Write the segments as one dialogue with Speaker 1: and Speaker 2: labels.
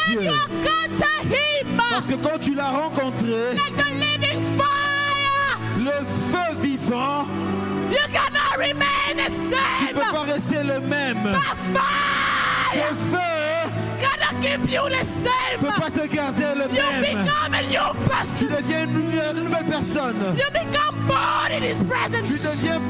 Speaker 1: Dieu. Parce que quand tu l'as rencontré, le feu vivant,
Speaker 2: you cannot remain the
Speaker 1: tu ne peux
Speaker 2: same.
Speaker 1: pas rester le même.
Speaker 2: The
Speaker 1: Ce
Speaker 2: fire
Speaker 1: feu
Speaker 2: cannot keep you the
Speaker 1: ne
Speaker 2: same.
Speaker 1: peut pas te garder le
Speaker 2: You
Speaker 1: même.
Speaker 2: become a new
Speaker 1: Tu
Speaker 2: person.
Speaker 1: deviens une nouvelle personne.
Speaker 2: You become bored in His
Speaker 1: Tu
Speaker 2: presence.
Speaker 1: deviens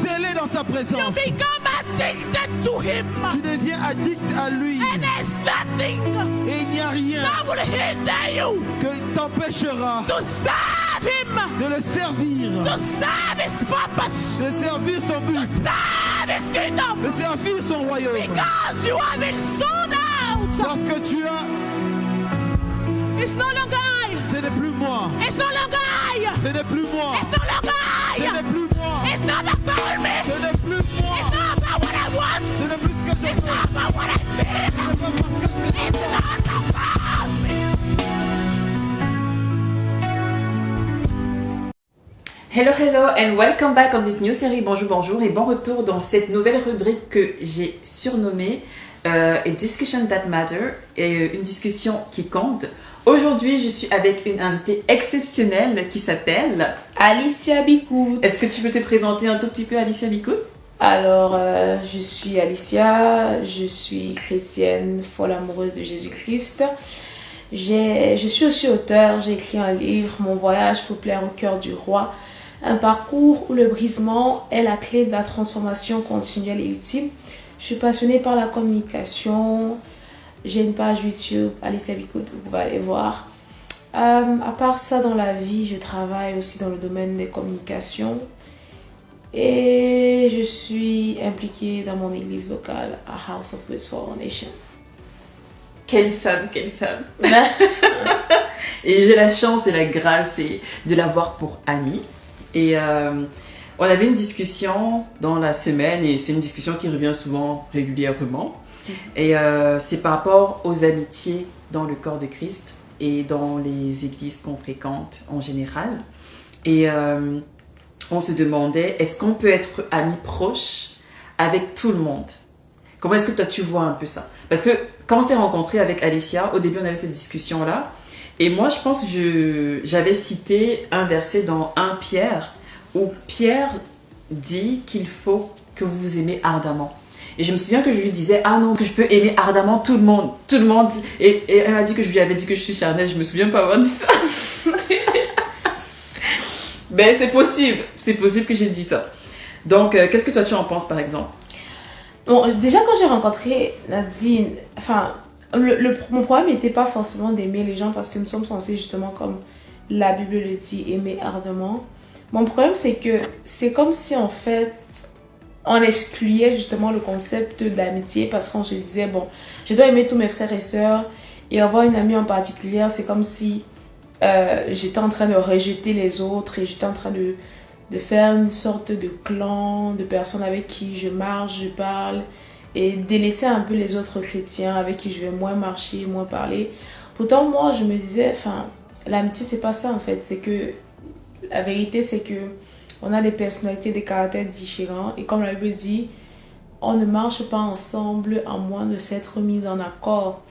Speaker 1: zélé dans sa
Speaker 2: You
Speaker 1: présence.
Speaker 2: become addicted to Him.
Speaker 1: Tu deviens addict à lui.
Speaker 2: And there's nothing
Speaker 1: Et il n'y a rien
Speaker 2: that will hinder you
Speaker 1: que t'empêchera
Speaker 2: to serve Him,
Speaker 1: de le servir.
Speaker 2: to serve His purpose,
Speaker 1: De servir son but.
Speaker 2: serve His kingdom.
Speaker 1: De servir son royaume.
Speaker 2: Because you have been sold out.
Speaker 1: Parce que tu as...
Speaker 2: It's no longer I.
Speaker 1: Ce n'est plus moi.
Speaker 2: It's no longer I.
Speaker 1: Ce n'est plus moi.
Speaker 2: It's no longer
Speaker 1: Ce
Speaker 2: I.
Speaker 1: n'est plus moi.
Speaker 2: It's not about me.
Speaker 1: Ce n'est plus moi.
Speaker 2: It's not about what I want.
Speaker 1: Ce n'est plus ce que je
Speaker 2: It's
Speaker 1: veux.
Speaker 2: not about what I feel.
Speaker 1: Ce n'est pas parce que je
Speaker 2: It's not about me.
Speaker 3: Hello, hello and welcome back on this new série. Bonjour, bonjour et bon retour dans cette nouvelle rubrique que j'ai surnommée A Discussion That Matter, et une discussion qui compte. Aujourd'hui, je suis avec une invitée exceptionnelle qui s'appelle
Speaker 4: Alicia Bikout.
Speaker 3: Est-ce que tu peux te présenter un tout petit peu, Alicia Bikout?
Speaker 4: Alors, je suis Alicia, je suis chrétienne, folle amoureuse de Jésus-Christ. Je suis aussi auteure, j'ai écrit un livre, Mon voyage pour plaire au cœur du roi. Un parcours où le brisement est la clé de la transformation continuelle et ultime. Je suis passionnée par la communication. J'ai une page YouTube, Alicia Bikout, vous pouvez aller voir. À part ça, dans la vie, je travaille aussi dans le domaine des communications. Et je suis impliquée dans mon église locale à House of Bliss for All Nations.
Speaker 3: Quelle femme, quelle femme. Et j'ai la chance et la grâce de l'avoir pour amie. Et on avait une discussion dans la semaine, et c'est une discussion qui revient souvent, régulièrement. Et c'est par rapport aux amitiés dans le corps de Christ et dans les églises qu'on fréquente en général. Et on se demandait, est-ce qu'on peut être amis proches avec tout le monde? Comment est-ce que toi tu vois un peu ça? Parce que quand on s'est rencontrés avec Alicia, au début on avait cette discussion-là. Et moi je pense que j'avais cité un verset dans 1 Pierre, où Pierre dit qu'il faut que vous vous aimez ardemment. Et je me souviens que je lui disais, ah non, que je peux aimer ardemment tout le monde. Tout le monde. Et elle m'a dit que je lui avais dit que je suis charnelle. Je me souviens pas avoir dit ça. Mais c'est possible que j'ai dit ça. Donc, qu'est-ce que toi tu en penses par exemple?
Speaker 4: Bon, déjà quand j'ai rencontré Nadine, enfin, mon problème n'était pas forcément d'aimer les gens parce que nous sommes censés justement, comme la Bible le dit, aimer ardemment. Mon problème c'est que c'est comme si en fait on excluait justement le concept d'amitié parce qu'on se disait, bon, je dois aimer tous mes frères et sœurs et avoir une amie en particulier, c'est comme si j'étais en train de rejeter les autres et j'étais en train de faire une sorte de clan de personnes avec qui je marche, je parle et délaisser un peu les autres chrétiens avec qui je vais moins marcher, moins parler. Pourtant, moi, je me disais, enfin, l'amitié, c'est pas ça en fait. C'est que la vérité, c'est que on a des personnalités, des caractères différents et comme la Bible dit, on ne marche pas ensemble à moins de s'être mis en accord.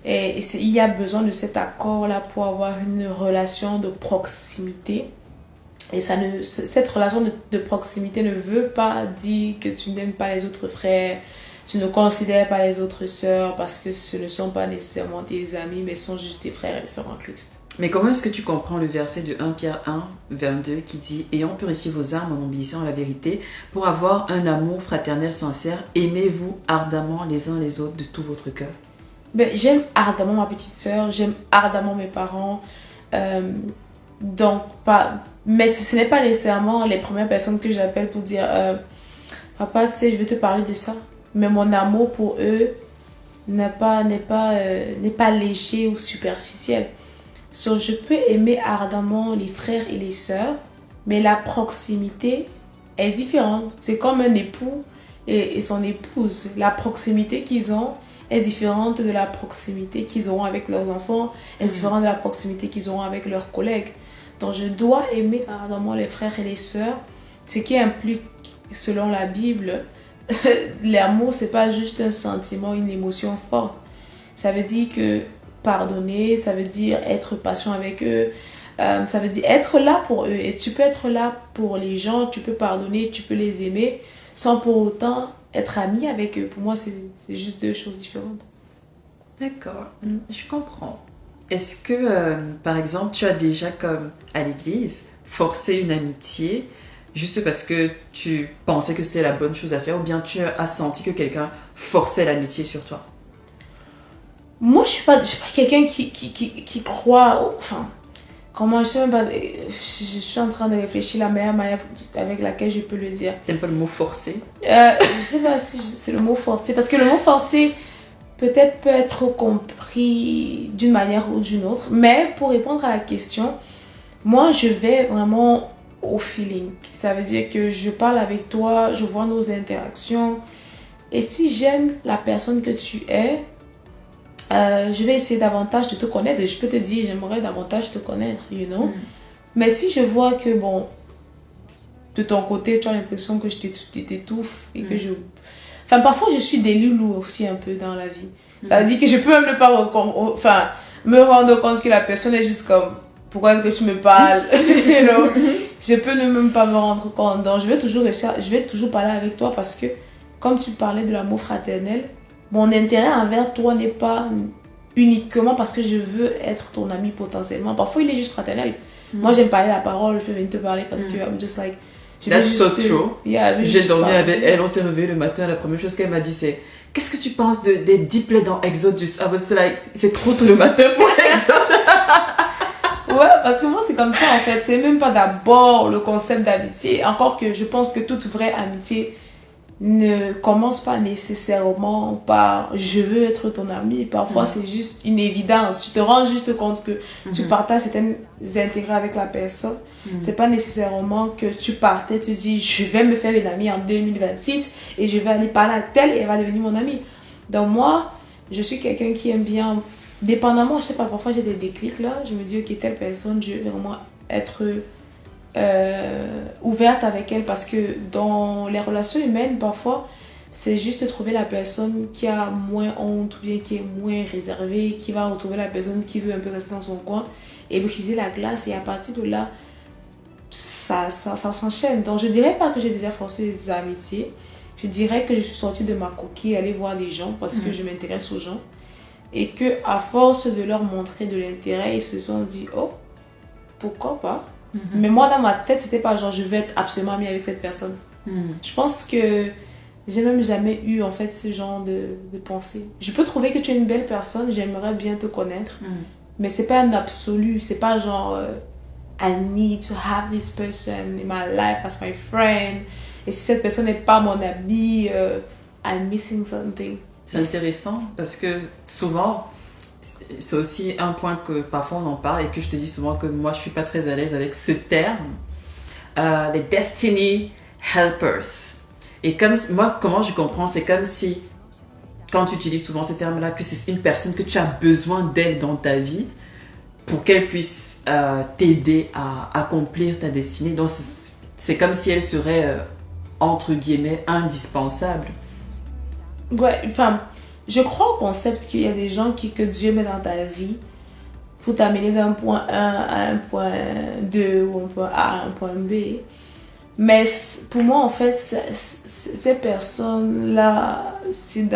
Speaker 4: Et il y a besoin de cet accord-là pour avoir une relation de proximité. Et cette relation de proximité ne veut pas dire que tu n'aimes pas les autres frères, tu ne considères pas les autres sœurs parce que ce ne sont pas nécessairement tes amis, mais sont juste tes frères et sœurs en Christ.
Speaker 3: Mais comment est-ce que tu comprends le verset de 1 Pierre 1, 22 qui dit « Ayant purifié vos âmes en obéissant à la vérité, pour avoir un amour fraternel sincère, aimez-vous ardemment les uns les autres de tout votre cœur. »
Speaker 4: Ben, j'aime ardemment ma petite sœur, j'aime ardemment mes parents. Mais ce n'est pas nécessairement les premières personnes que j'appelle pour dire papa, tu sais, je veux te parler de ça. Mais mon amour pour eux n'est pas léger ou superficiel. So, je peux aimer ardemment les frères et les sœurs, mais la proximité est différente. C'est comme un époux et son épouse. La proximité qu'ils ont est différente de la proximité qu'ils auront avec leurs enfants, est différente de la proximité qu'ils auront avec leurs collègues. Donc, je dois aimer ardemment les frères et les sœurs, ce qui implique, selon la Bible, l'amour, c'est pas juste un sentiment, une émotion forte. Ça veut dire que pardonner, ça veut dire être patient avec eux, ça veut dire être là pour eux. Et tu peux être là pour les gens, tu peux pardonner, tu peux les aimer, sans pour autant être ami avec eux. Pour moi, c'est juste deux choses différentes.
Speaker 3: D'accord, je comprends. Est-ce que, par exemple, tu as déjà, comme à l'église, forcé une amitié juste parce que tu pensais que c'était la bonne chose à faire, ou bien tu as senti que quelqu'un forçait l'amitié sur toi?
Speaker 4: Moi, je suis pas quelqu'un qui croit... Enfin, comment je sais même pas... Je suis en train de réfléchir la meilleure manière avec laquelle je peux le dire.
Speaker 3: T'aimes pas le mot forcer?
Speaker 4: Je sais pas si c'est le mot forcé, parce que le mot forcé peut-être peut être compris d'une manière ou d'une autre. Mais pour répondre à la question, moi, je vais vraiment au feeling. Ça veut dire que je parle avec toi, je vois nos interactions. Et si j'aime la personne que tu es, je vais essayer davantage de te connaître. Et je peux te dire, j'aimerais davantage te connaître, you know. Mais si je vois que, bon, de ton côté, tu as l'impression que je t'étouffe et que je... Enfin, parfois, je suis des loulous aussi un peu dans la vie. Ça veut dire que je peux même ne pas me rendre compte que la personne est juste comme, pourquoi est-ce que tu me parles? You know? Je peux ne même pas me rendre compte. Donc, je vais toujours parler avec toi parce que, comme tu parlais de l'amour fraternel, mon intérêt envers toi n'est pas uniquement parce que je veux être ton ami potentiellement. Parfois, il est juste fraternel. Moi, j'aime parler la parole, je peux venir te parler parce que I'm just like...
Speaker 3: That's so true.
Speaker 4: Yeah,
Speaker 3: j'ai dormi avec elle, on s'est réveillé le matin, la première chose qu'elle m'a dit c'est: qu'est-ce que tu penses des 10 plaies dans Exodus? I was like, c'est trop tôt le matin pour Exodus.
Speaker 4: Ouais, parce que moi c'est comme ça en fait, c'est même pas d'abord le concept d'amitié, encore que je pense que toute vraie amitié ne commence pas nécessairement par je veux être ton ami. Parfois c'est juste une évidence, tu te rends juste compte que tu partages certains intérêts avec la personne. C'est pas nécessairement que tu partais, tu dis je vais me faire une amie en 2026 et je vais aller parler à telle et elle va devenir mon amie. Donc moi, je suis quelqu'un qui aime bien, dépendamment, je sais pas, parfois j'ai des déclics là, je me dis ok, telle personne, je vais vraiment être ouverte avec elle parce que dans les relations humaines, parfois, c'est juste trouver la personne qui a moins honte ou bien qui est moins réservée, qui va retrouver la personne qui veut un peu rester dans son coin et briser la glace, et à partir de là, ça s'enchaîne. Donc je dirais pas que j'ai déjà forcé des amitiés, je dirais que je suis sortie de ma coquille, aller voir des gens parce que je m'intéresse aux gens, et que à force de leur montrer de l'intérêt, ils se sont dit oh, pourquoi pas. Mais moi dans ma tête c'était pas genre je veux être absolument amie avec cette personne. Je pense que j'ai même jamais eu en fait ce genre de pensée. Je peux trouver que tu es une belle personne, j'aimerais bien te connaître, mais c'est pas un absolu, c'est pas genre I need to have this person in my life as my friend, et si cette personne n'est pas mon ami, I'm missing something.
Speaker 3: C'est intéressant parce que souvent c'est aussi un point que parfois on en parle et que je te dis souvent que moi je suis pas très à l'aise avec ce terme, les destiny helpers. Et comme moi, comment je comprends, c'est comme si quand tu utilises souvent ce terme là, que c'est une personne que tu as besoin d'elle dans ta vie pour qu'elle puisse t'aider à accomplir ta destinée. Donc c'est comme si elle serait entre guillemets indispensable.
Speaker 4: Ouais, enfin, je crois au concept qu'il y a des gens que Dieu met dans ta vie pour t'amener d'un point 1 à un point 2 ou un point A à un point B. Mais pour moi, en fait, ces personnes-là,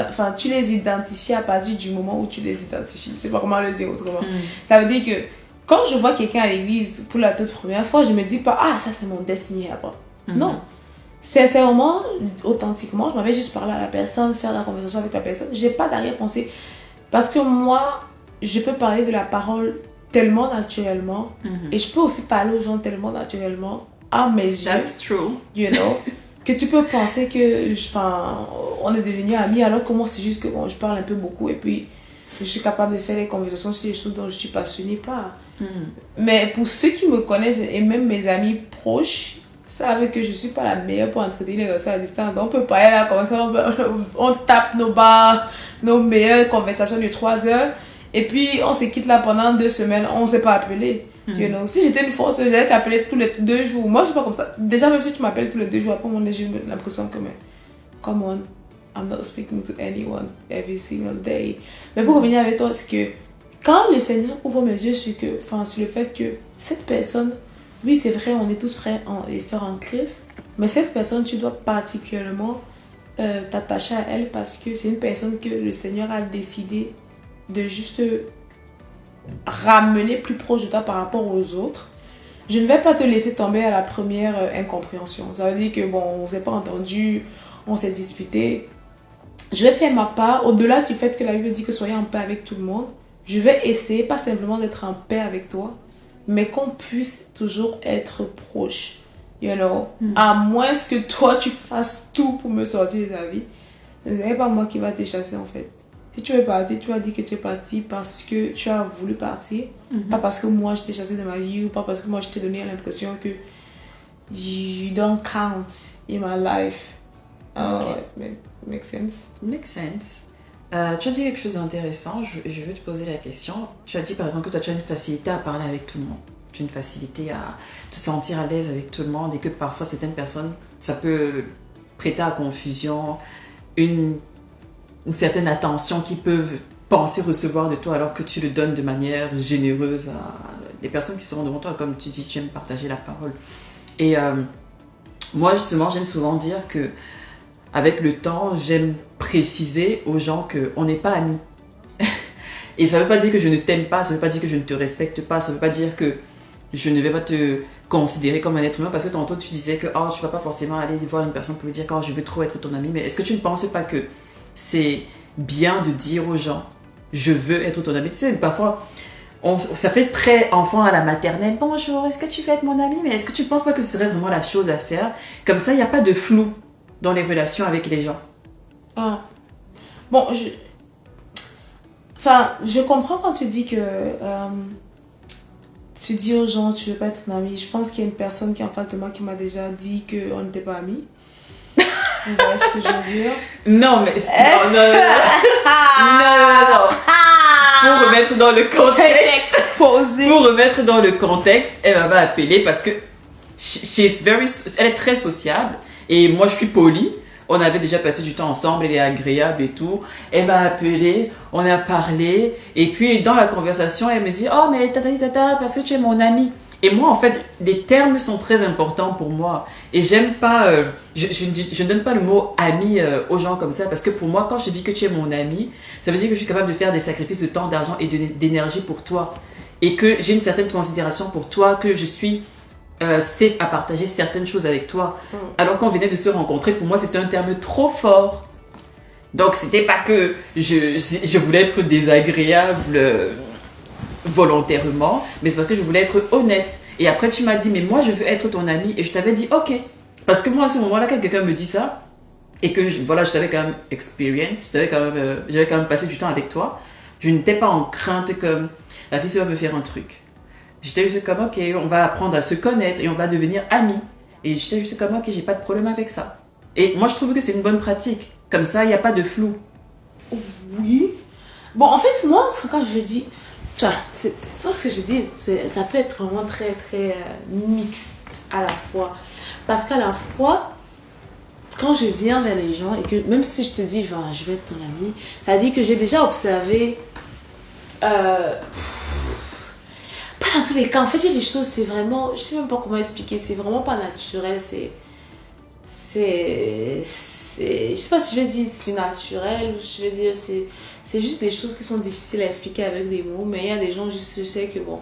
Speaker 4: enfin, tu les identifies à partir du moment où tu les identifies. Je sais pas comment le dire autrement. Ça veut dire que quand je vois quelqu'un à l'église pour la toute première fois, je me dis pas, ah, ça c'est mon destiny helper. Non. Sincèrement, authentiquement, je m'avais juste parlé à la personne, faire la conversation avec la personne. J'ai pas d'arrière-pensée. Parce que moi, je peux parler de la parole tellement naturellement. Et je peux aussi parler aux gens tellement naturellement, à mes yeux.
Speaker 3: That's true.
Speaker 4: You know, que tu peux penser que, on est devenus amis, alors que moi, c'est juste que bon, je parle un peu beaucoup et puis je suis capable de faire des conversations sur des choses dont je suis passionnée par. Mais pour ceux qui me connaissent et même mes amis proches, savent que je suis pas la meilleure pour entretenir les relations à distance. Donc on peut pas aller là comme ça, on tape nos meilleures conversations de 3 heures et puis on se quitte là pendant 2 semaines, on s'est pas appelé. You know, si j'étais une force, j'allais t'appeler tous les 2 jours. Moi je suis pas comme ça. Déjà même si tu m'appelles tous les 2 jours, après moi j'ai l'impression que mais come on, I'm not speaking to anyone every single day. Mais pour revenir avec toi, c'est que quand le Seigneur ouvre mes yeux sur le fait que cette personne, oui, c'est vrai, on est tous frères et sœurs en Christ, mais cette personne, tu dois particulièrement t'attacher à elle parce que c'est une personne que le Seigneur a décidé de juste ramener plus proche de toi par rapport aux autres. Je ne vais pas te laisser tomber à la première incompréhension. Ça veut dire que, bon, on ne s'est pas entendu, on s'est disputé. Je vais faire ma part, au-delà du fait que la Bible dit que soyez en paix avec tout le monde. Je vais essayer, pas simplement d'être en paix avec toi, mais qu'on puisse toujours être proche. You know? À moins que toi, tu fasses tout pour me sortir de ta vie. Ce n'est pas moi qui va te chasser, en fait. Si tu veux partir, tu as dit que tu es parti parce que tu as voulu partir. Pas parce que moi, je t'ai chassé de ma vie ou pas parce que moi, je t'ai donné l'impression que you don't count in my life.
Speaker 3: Okay.
Speaker 4: It makes sense.
Speaker 3: Makes sense. Tu as dit quelque chose d'intéressant, je veux te poser la question. Tu as dit par exemple que toi tu as une facilité à parler avec tout le monde. Tu as une facilité à te sentir à l'aise avec tout le monde et que parfois certaines personnes, ça peut prêter à confusion, une certaine attention qu'ils peuvent penser recevoir de toi alors que tu le donnes de manière généreuse à les personnes qui seront devant toi. Comme tu dis, tu aimes partager la parole. Et moi justement, j'aime souvent dire que avec le temps, j'aime préciser aux gens qu'on n'est pas amis. Et ça ne veut pas dire que je ne t'aime pas, ça ne veut pas dire que je ne te respecte pas, ça ne veut pas dire que je ne vais pas te considérer comme un être humain, parce que tantôt tu disais que tu ne vas pas forcément aller voir une personne pour lui dire que je veux trop être ton ami, mais est-ce que tu ne penses pas que c'est bien de dire aux gens je veux être ton ami? Tu sais, parfois, ça fait très enfant à la maternelle. Bonjour, est-ce que tu veux être mon ami? Mais est-ce que tu ne penses pas que ce serait vraiment la chose à faire? Comme ça, il n'y a pas de flou dans les relations avec les gens.
Speaker 4: Bon, je comprends quand tu dis que tu dis aux gens tu veux pas être un ami. Je pense qu'il y a une personne qui est en face de moi qui m'a déjà dit qu'on n'était pas amis. Vous voyez ce que je veux dire?
Speaker 3: Non, mais... Non. Pour remettre dans le contexte... Pour remettre dans le contexte, elle m'a appelé parce que elle est très sociable. Et moi, je suis polie. On avait déjà passé du temps ensemble, elle est agréable et tout. Elle m'a appelé, on a parlé. Et puis, dans la conversation, elle me dit « Oh, mais tata, parce que tu es mon ami. » Et moi, en fait, les termes sont très importants pour moi. Et j'aime pas... je ne donne pas le mot « ami » aux gens comme ça. Parce que pour moi, quand je dis que tu es mon ami, ça veut dire que je suis capable de faire des sacrifices de temps, d'argent et d'énergie pour toi. Et que j'ai une certaine considération pour toi, que je suis... safe à partager certaines choses avec toi. Alors qu'on venait de se rencontrer, pour moi c'était un terme trop fort. Donc c'était pas que je voulais être désagréable volontairement, mais c'est parce que je voulais être honnête. Et après tu m'as dit mais moi je veux être ton ami, et je t'avais dit ok, parce que moi à ce moment-là quand quelqu'un me dit ça et que je t'avais quand même j'avais quand même passé du temps avec toi, je n'étais pas en crainte comme la fille ça va me faire un truc. J'étais juste comme, ok, on va apprendre à se connaître et on va devenir amis. Et j'étais juste comme, ok, j'ai pas de problème avec ça. Et moi, je trouve que c'est une bonne pratique. Comme ça, il n'y a pas de flou.
Speaker 4: Oui. Bon, en fait, moi, quand je dis... Tu vois, c'est ce que je dis, ça peut être vraiment très, très mixte à la fois. Parce qu'à la fois, quand je viens vers les gens et que même si je te dis, je vais être ton ami, ça veut dire que j'ai déjà observé... Pas dans tous les cas, en fait, il y a des choses, c'est vraiment, je sais même pas comment expliquer, c'est vraiment pas naturel, je sais pas si je vais dire c'est naturel ou je vais dire c'est juste des choses qui sont difficiles à expliquer avec des mots, mais il y a des gens, je sais que bon,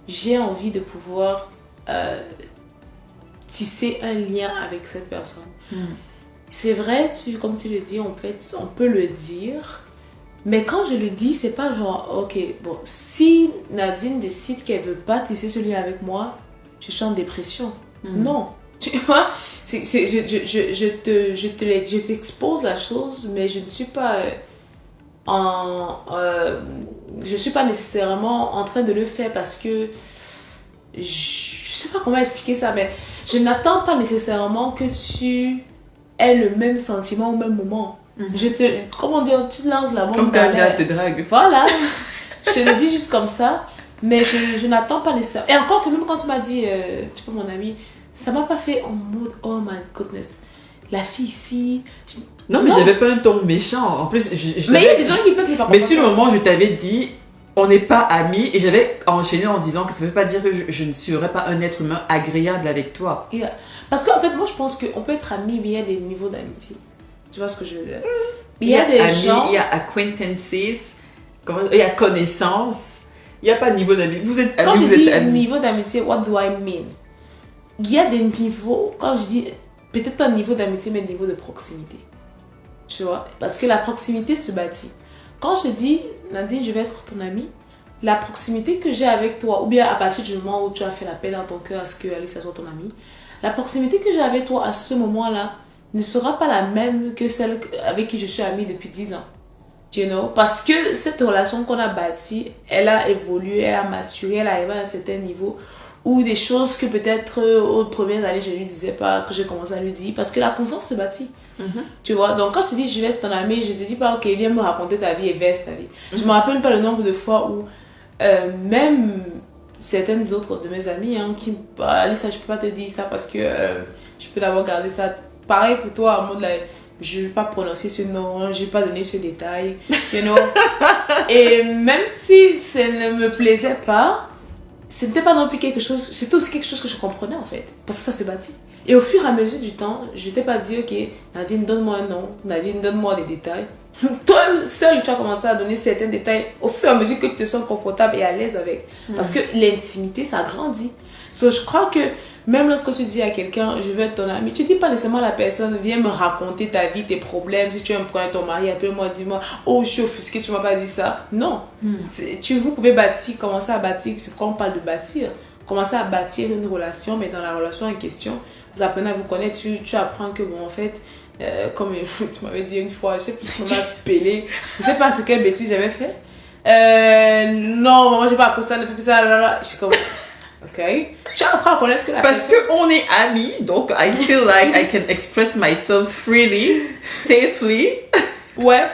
Speaker 4: j'ai envie de pouvoir tisser un lien avec cette personne. C'est vrai, comme tu le dis, on peut le dire. Mais quand je le dis, c'est pas genre, ok, bon, si Nadine décide qu'elle veut pas tisser ce lien avec moi, je suis en dépression. Non. Tu vois, je t'expose la chose, mais je ne suis pas je suis pas nécessairement en train de le faire parce que je sais pas comment expliquer ça, mais je n'attends pas nécessairement que tu aies le même sentiment au même moment. Comment dire, tu te lances la bombe.
Speaker 3: Comme quand un gars te drague.
Speaker 4: Voilà. Je le dis juste comme ça, mais je n'attends pas nécessairement. Et encore que même quand tu m'as dit, tu peux mon ami, ça m'a pas fait en mode, oh my goodness. la fille ici.
Speaker 3: Non, mais j'avais pas un ton méchant. En plus,
Speaker 4: mais il y a des gens qui peuvent ne pas
Speaker 3: Mais sur le moment, je t'avais dit, on n'est pas amis. Et j'avais enchaîné en disant que ça veut pas dire que je ne serais pas un être humain agréable avec toi.
Speaker 4: Yeah. Parce qu'en fait, moi, je pense qu'on peut être amis, mais il y a des niveaux d'amitié. Tu vois ce que je veux dire? Il y a des
Speaker 3: amis,
Speaker 4: gens...
Speaker 3: il y a acquaintances, il y a connaissances. Il n'y a pas de niveau d'amitié. Vous êtes amis,
Speaker 4: Quand je
Speaker 3: vous
Speaker 4: dis
Speaker 3: êtes amis.
Speaker 4: niveau d'amitié, what do I mean? Il y a des niveaux, quand je dis, peut-être pas niveau d'amitié, mais niveau de proximité. Tu vois? Parce que la proximité se bâtit. Quand je dis, Nadine, je vais être ton amie, la proximité que j'ai avec toi, ou bien à partir du moment où tu as fait la paix dans ton cœur à ce que Alice soit ton amie, la proximité que j'ai avec toi à ce moment-là ne sera pas la même que celle avec qui je suis amie depuis 10 ans. You know? Parce que cette relation qu'on a bâtie, elle a évolué, elle a maturé, elle est arrivée à un certain niveau où des choses que peut-être aux premières années je ne lui disais pas, que j'ai commencé à lui dire, parce que la confiance se bâtit. Tu vois, donc quand je te dis je vais être ton amie, je te dis pas ok, viens me raconter ta vie et verse ta vie. Je me rappelle pas le nombre de fois où même certaines autres de mes amies qui Alice, je peux pas te dire ça parce que je peux d'abord garder ça pareil pour toi en mode là, je vais pas prononcer ce nom, je vais pas donner ce détail, you know. Et même si ça ne me plaisait pas, c'était pas non plus quelque chose, c'était aussi quelque chose que je comprenais en fait, parce que ça se bâtit. Et au fur et à mesure du temps, je t'ai pas dit ok, Nadine donne-moi un nom, Nadine donne-moi des détails. Toi seul tu as commencé à donner certains détails au fur et à mesure que tu te sens confortable et à l'aise avec, parce que l'intimité ça grandit. So, je crois que même lorsque tu dis à quelqu'un je veux être ton ami, tu dis pas nécessairement à la personne viens me raconter ta vie, tes problèmes, si tu as un problème avec ton mari, appelle-moi, dis-moi oh je suis offusquée, tu m'as pas dit ça. Non, vous pouvez bâtir, commencer à bâtir, c'est quand on parle de bâtir, commencer à bâtir une relation, mais dans la relation en question vous apprenez à vous connaître, tu apprends que bon en fait comme tu m'avais dit une fois, je sais plus si on m'a appelé, je sais pas ce quelle bêtise j'avais fait, non moi j'ai pas appris ça, ne fais plus ça, là. Je suis comme ok, tu apprends à connaître que la
Speaker 3: Parce
Speaker 4: personne...
Speaker 3: qu'on est amis, donc I feel like I can express myself freely, safely.
Speaker 4: Ouais,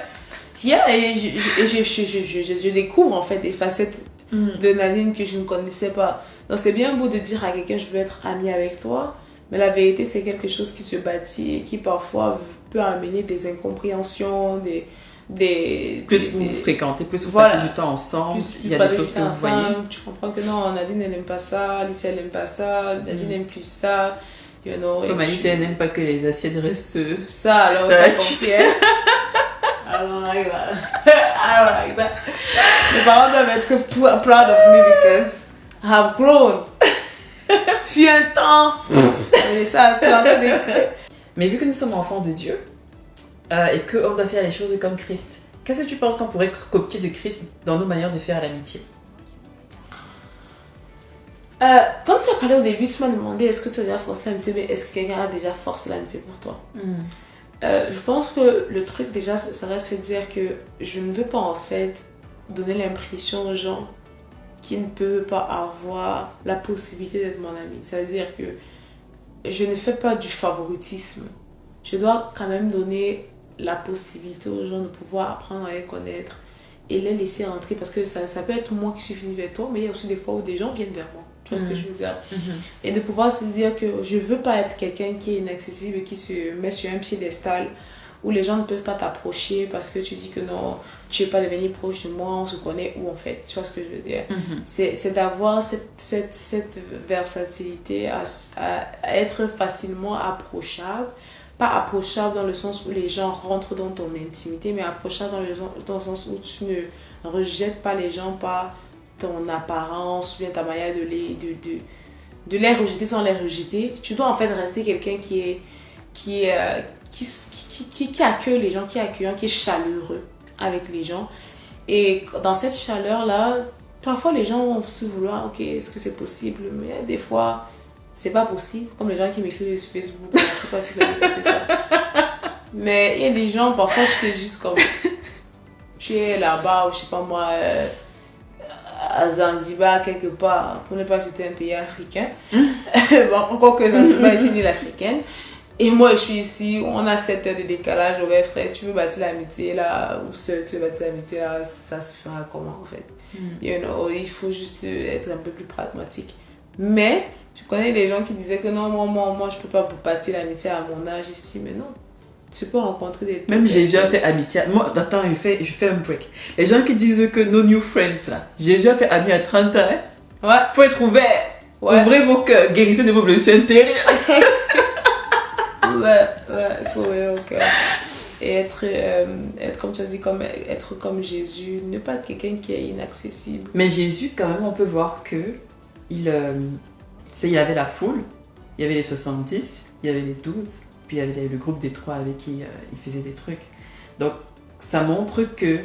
Speaker 4: yeah, et je découvre en fait des facettes de Nadine que je ne connaissais pas. Donc c'est bien beau de dire à quelqu'un je veux être amie avec toi, mais la vérité c'est quelque chose qui se bâtit et qui parfois peut amener des incompréhensions,
Speaker 3: Plus vous fréquentez, plus vous
Speaker 4: voilà.
Speaker 3: passez du temps ensemble,
Speaker 4: Plus
Speaker 3: il y a des choses que vous voyez.
Speaker 4: Tu comprends que non, Nadine elle n'aime pas ça, Alice elle n'aime pas ça, Nadine n'aime plus ça, you know.
Speaker 3: Comme Alice elle n'aime pas que les assiettes restent...
Speaker 4: Ça alors tu as compris, hein? I don't like that. Mes parents doivent être proud of me because I have grown. Fut un temps. Ça
Speaker 3: Mais vu que nous sommes enfants de Dieu et qu'on doit faire les choses comme Christ, qu'est-ce que tu penses qu'on pourrait copier de Christ dans nos manières de faire l'amitié?
Speaker 4: Comme tu as parlé au début, tu m'as demandé est-ce que tu as déjà forcé l'amitié, mais est-ce que quelqu'un a déjà forcé l'amitié pour toi? Je pense que le truc déjà, ça serait se dire que je ne veux pas en fait donner l'impression aux gens qui ne peuvent pas avoir la possibilité d'être mon ami. Ça veut dire que je ne fais pas du favoritisme. Je dois quand même donner la possibilité aux gens de pouvoir apprendre à les connaître et les laisser rentrer, parce que ça peut être moi qui suis venue vers toi, mais il y a aussi des fois où des gens viennent vers moi. Tu vois ce que je veux dire? Et de pouvoir se dire que je veux pas être quelqu'un qui est inaccessible, qui se met sur un piédestal où les gens ne peuvent pas t'approcher parce que tu dis que non, tu veux pas devenir proche de moi, on se connaît où en fait. Tu vois ce que je veux dire? C'est d'avoir cette versatilité à être facilement approchable. Pas approchable dans le sens où les gens rentrent dans ton intimité, mais approchable dans le sens où tu ne rejettes pas les gens par ton apparence ou bien ta manière de les rejeter sans les rejeter. Tu dois en fait rester quelqu'un qui accueille les gens, qui est accueillant, qui est chaleureux avec les gens. Et dans cette chaleur-là, parfois les gens vont se vouloir, ok, est-ce que c'est possible? Mais des fois, c'est pas possible. Comme les gens qui m'écrivent sur Facebook, je sais pas si vous avez écouté ça. Mais il y a des gens, parfois tu fais juste comme... Tu es là-bas, ou je sais pas moi... à Zanzibar quelque part, pour ne pas citer un pays africain. Bon, encore que Zanzibar est une île africaine. Et moi je suis ici, on a 7 heures de décalage horaire, frère, tu veux bâtir l'amitié là, ou seul tu veux bâtir l'amitié là, ça se fera comment en fait? You know, il faut juste être un peu plus pragmatique. Mais je connais des gens qui disaient que non, moi je peux pas bâtir l'amitié à mon âge ici, mais non. Tu peux rencontrer des
Speaker 3: Même Jésus a fait amitié. Moi, attends, je fais un break. Les gens qui disent que no new friends, là. Jésus a fait ami à 30 ans. Hein?
Speaker 4: Ouais.
Speaker 3: Faut être ouvert.
Speaker 4: Ouais.
Speaker 3: Ouvrez vos cœurs. Guérissez de vos blessures intérieures.
Speaker 4: Il faut ouvrir au cœur. Et être comme tu as dit, être comme Jésus, ne pas être quelqu'un qui est inaccessible.
Speaker 3: Mais Jésus, quand même, on peut voir que il y avait la foule, il y avait les 70, il y avait les 12, puis il y avait le groupe des 3 avec qui il faisait des trucs. Donc, ça montre que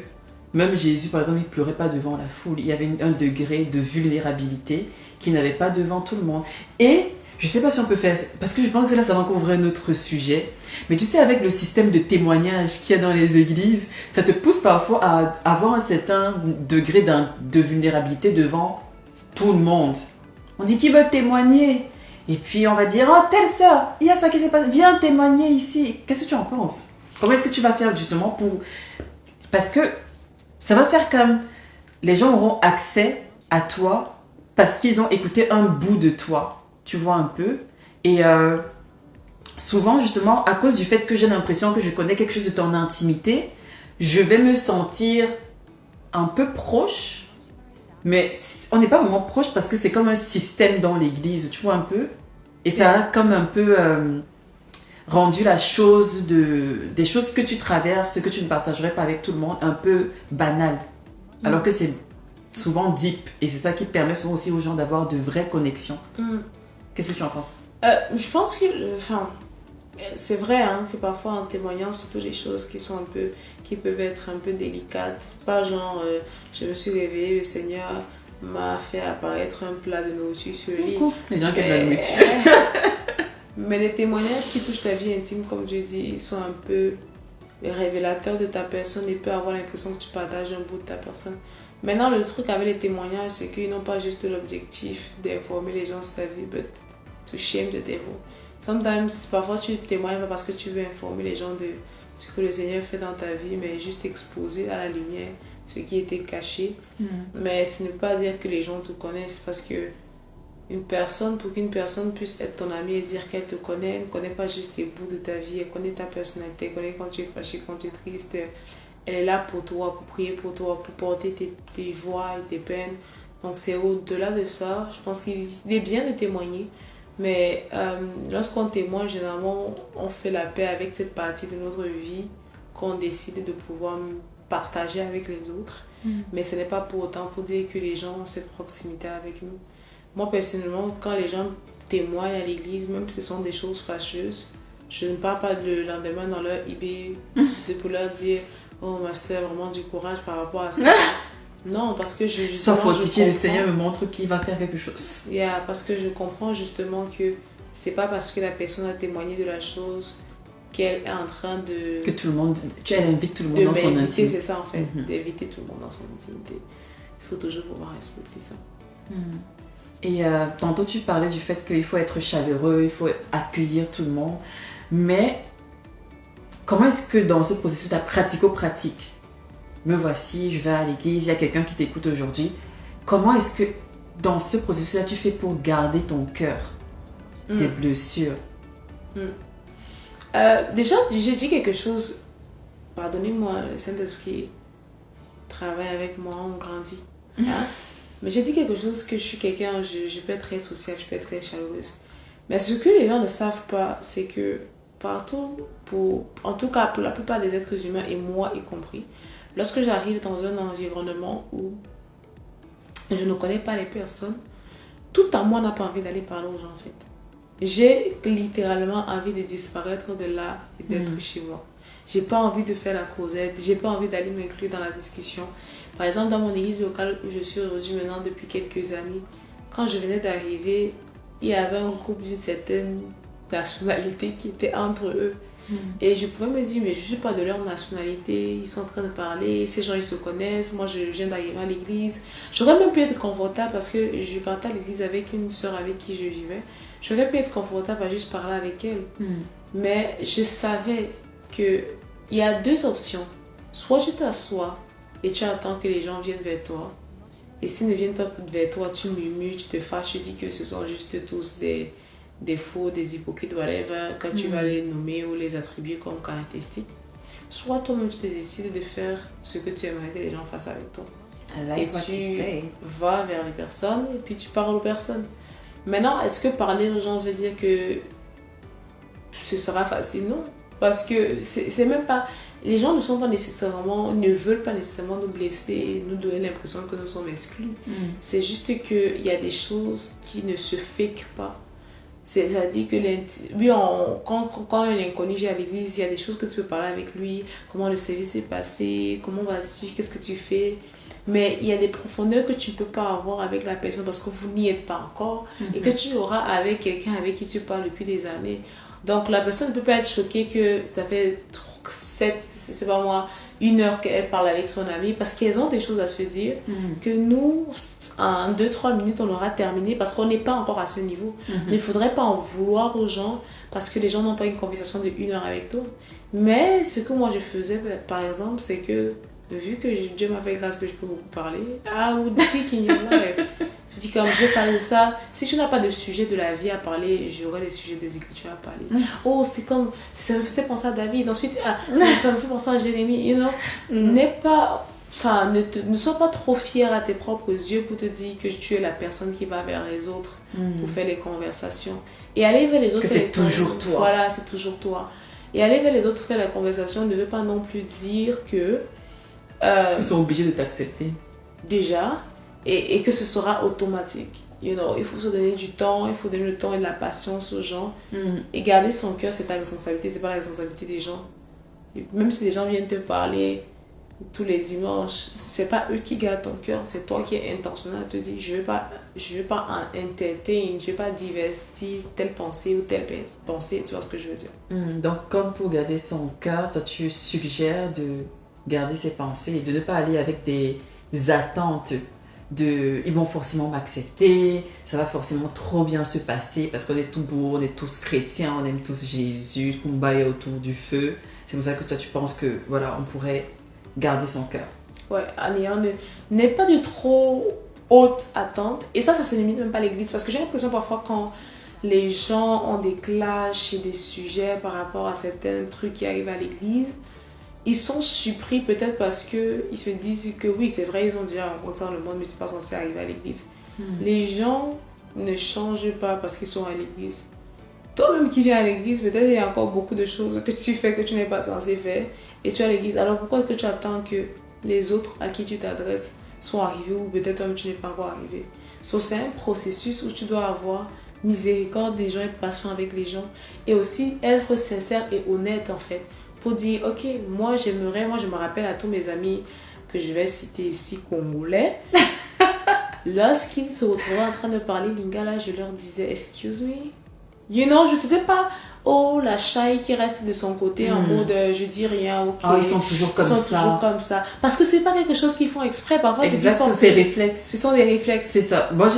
Speaker 3: même Jésus, par exemple, il pleurait pas devant la foule. Il y avait un degré de vulnérabilité qu'il n'avait pas devant tout le monde. Et je sais pas si on peut faire, parce que je pense que là, ça va encore ouvrir un autre sujet. Mais tu sais, avec le système de témoignage qu'il y a dans les églises, ça te pousse parfois à avoir un certain degré de vulnérabilité devant tout le monde. On dit qui veut témoigner. Et puis on va dire, oh telle soeur, il y a ça qui s'est passé, viens témoigner ici. Qu'est-ce que tu en penses? Comment est-ce que tu vas faire justement pour... Parce que ça va faire comme les gens auront accès à toi parce qu'ils ont écouté un bout de toi. Tu vois un peu. Et souvent, justement, à cause du fait que j'ai l'impression que je connais quelque chose de ton intimité, je vais me sentir un peu proche. Mais on n'est pas vraiment proche parce que c'est comme un système dans l'église, tu vois un peu. Et ça a comme un peu rendu la chose des choses que tu traverses, que tu ne partagerais pas avec tout le monde, un peu banal. Alors que c'est souvent deep. Et c'est ça qui permet souvent aussi aux gens d'avoir de vraies connexions. Qu'est-ce que tu en penses?
Speaker 4: Je pense que, c'est vrai hein, que parfois en témoignant surtout des choses qui peuvent être un peu délicates. Pas genre, je me suis réveillée, le Seigneur m'a fait apparaître un plat de nourriture sur le lit.
Speaker 3: Les gens qui aiment la nourriture.
Speaker 4: Mais les témoignages qui touchent ta vie intime, comme Dieu dit, ils sont un peu révélateurs de ta personne et peut avoir l'impression que tu partages un bout de ta personne. Maintenant, le truc avec les témoignages, c'est qu'ils n'ont pas juste l'objectif d'informer les gens sur ta vie, but to shame the devil. Sometimes, parfois, tu témoignes pas parce que tu veux informer les gens de ce que le Seigneur fait dans ta vie, mais juste exposer à la lumière ce qui était caché. Mais ce n'est pas dire que les gens te connaissent parce que pour qu'une personne puisse être ton amie et dire qu'elle te connaît, elle ne connaît pas juste des bouts de ta vie, elle connaît ta personnalité, elle connaît quand tu es fâché, quand tu es triste. Elle est là pour toi, pour prier pour toi, pour porter tes joies et tes peines. Donc c'est au-delà de ça. Je pense qu'il est bien de témoigner. Mais lorsqu'on témoigne, généralement, on fait la paix avec cette partie de notre vie qu'on décide de pouvoir partager avec les autres. Mais ce n'est pas pour autant pour dire que les gens ont cette proximité avec nous. Moi, personnellement, quand les gens témoignent à l'église, même si ce sont des choses fâcheuses, je ne pars pas le lendemain dans leur eBay pour leur dire « Oh, ma soeur, vraiment du courage par rapport à ça. » Non, parce que
Speaker 3: Sois fortifié, le Seigneur me montre qu'il va faire quelque chose.
Speaker 4: Parce que je comprends justement que c'est pas parce que la personne a témoigné de la chose qu'elle est en train de...
Speaker 3: Que tout le monde... Elle invite tout le monde dans son intimité.
Speaker 4: C'est ça en fait, d'inviter tout le monde dans son intimité. Il faut toujours pouvoir respecter ça.
Speaker 3: Et tantôt tu parlais du fait qu'il faut être chaleureux, il faut accueillir tout le monde. Mais comment est-ce que dans ce processus de pratico-pratique, me voici, je vais à l'église, il y a quelqu'un qui t'écoute aujourd'hui. Comment est-ce que dans ce processus-là, tu fais pour garder ton cœur, tes blessures?
Speaker 4: Déjà, j'ai dit quelque chose. Pardonnez-moi, le Saint-Esprit travaille avec moi, on grandit. Hein? Mais j'ai dit quelque chose que je suis quelqu'un, je peux être très sociable, je peux être très chaleureuse. Mais ce que les gens ne savent pas, c'est que partout, en tout cas pour la plupart des êtres humains, et moi y compris, lorsque j'arrive dans un environnement où je ne connais pas les personnes, tout à moi n'a pas envie d'aller parler aux gens en fait. J'ai littéralement envie de disparaître de là et d'être chez moi. J'ai pas envie de faire la causette, j'ai pas envie d'aller m'inclure dans la discussion. Par exemple, dans mon église locale où je suis aujourd'hui maintenant depuis quelques années, quand je venais d'arriver, il y avait un groupe d'une certaine nationalité qui était entre eux. Et je pouvais me dire, mais je ne suis pas de leur nationalité, ils sont en train de parler, ces gens ils se connaissent, moi je viens d'arriver à l'église. J'aurais même pu être confortable parce que je partais à l'église avec une soeur avec qui je vivais. J'aurais pu être confortable à juste parler avec elle. Mais je savais qu'il y a deux options. Soit tu t'assois et tu attends que les gens viennent vers toi. et s'ils ne viennent pas vers toi, tu murmures, tu te fâches, tu dis que ce sont juste tous des faux, des hypocrites, whatever, quand tu vas les nommer ou les attribuer comme caractéristiques. Soit toi-même tu te décides de faire ce que tu aimerais que les gens fassent avec toi.
Speaker 3: Et tu
Speaker 4: vas vers les personnes et puis tu parles aux personnes. Maintenant, est-ce que parler aux gens veut dire que ce sera facile? Non. Parce que c'est même pas... Les gens ne veulent pas nécessairement nous blesser, nous donner l'impression que nous sommes exclus. C'est juste qu'il y a des choses qui ne se fake pas. C'est-à-dire que quand un inconnu vient à l'église, il y a des choses que tu peux parler avec lui, comment le service est passé, comment vas-tu, qu'est-ce que tu fais. Mais il y a des profondeurs que tu ne peux pas avoir avec la personne parce que vous n'y êtes pas encore et que tu auras avec quelqu'un avec qui tu parles depuis des années. Donc la personne ne peut pas être choquée que ça fait 1 heure qu'elle parle avec son ami parce qu'elles ont des choses à se dire que nous, en 2-3 minutes, on aura terminé parce qu'on n'est pas encore à ce niveau. Il ne faudrait pas en vouloir aux gens parce que les gens n'ont pas une conversation de 1 heure avec toi. Mais ce que moi je faisais, par exemple, c'est que vu que Dieu m'a fait grâce que je peux beaucoup parler, I would speak in your life. Je dis comme je vais parler de ça. Si tu n'as pas de sujet de la vie à parler, j'aurai les sujets des Écritures à parler. Oh, c'est comme, ça me faisait penser à David. Ensuite, ça me fait penser à Jérémie. You know, ne sois pas trop fier à tes propres yeux pour te dire que tu es la personne qui va vers les autres pour faire les conversations. Et aller vers les autres.
Speaker 3: Que c'est toujours toi.
Speaker 4: Voilà, c'est toujours toi. Et aller vers les autres pour faire la conversation ne veut pas non plus dire que
Speaker 3: ils sont obligés de t'accepter.
Speaker 4: Déjà, et que ce sera automatique. You know, il faut se donner du temps, il faut donner le temps et de la patience aux gens. Et garder son cœur, c'est ta responsabilité, c'est pas la responsabilité des gens. Même si les gens viennent te parler tous les dimanches, c'est pas eux qui gardent ton cœur, c'est toi qui es intentionnel à te dire je veux pas entertain, je veux pas divestir telle pensée ou telle pensée, tu vois ce que je veux dire.
Speaker 3: Donc comme pour garder son cœur, toi tu suggères de garder ses pensées et de ne pas aller avec des attentes de ils vont forcément m'accepter, ça va forcément trop bien se passer parce qu'on est tout beau, on est tous chrétiens, on aime tous Jésus, on baille autour du feu. C'est pour ça que toi tu penses que voilà, on pourrait garder son cœur.
Speaker 4: Ouais, n'est pas de trop haute attente. Et ça se limite même pas à l'église parce que j'ai l'impression parfois quand les gens ont des clashs et des sujets par rapport à certains trucs qui arrivent à l'église, ils sont surpris peut-être parce qu'ils se disent que oui, c'est vrai, ils ont déjà rencontré dans le monde, mais c'est pas censé arriver à l'église. Les gens ne changent pas parce qu'ils sont à l'église. Toi-même qui viens à l'église, peut-être il y a encore beaucoup de choses que tu fais que tu n'es pas censé faire et tu es à l'église. Alors pourquoi est-ce que tu attends que les autres à qui tu t'adresses soient arrivés ou peut-être toi-même tu n'es pas encore arrivé? So, c'est un processus où tu dois avoir miséricorde des gens, être patient avec les gens et aussi être sincère et honnête en fait. Pour dire, ok, moi je me rappelle à tous mes amis que je vais citer ici, congolais, lorsqu'ils se retrouvaient en train de parler lingala, je leur disais, excuse me, you know, je faisais pas, oh, la chaille qui reste de son côté en mode, je dis rien, ok.
Speaker 3: Ah, ils sont toujours comme ça.
Speaker 4: Ils sont toujours comme ça. Parce que c'est pas quelque chose qu'ils font exprès, parfois
Speaker 3: exactement, c'est réflexes.
Speaker 4: Ce sont des réflexes.
Speaker 3: C'est ça. Moi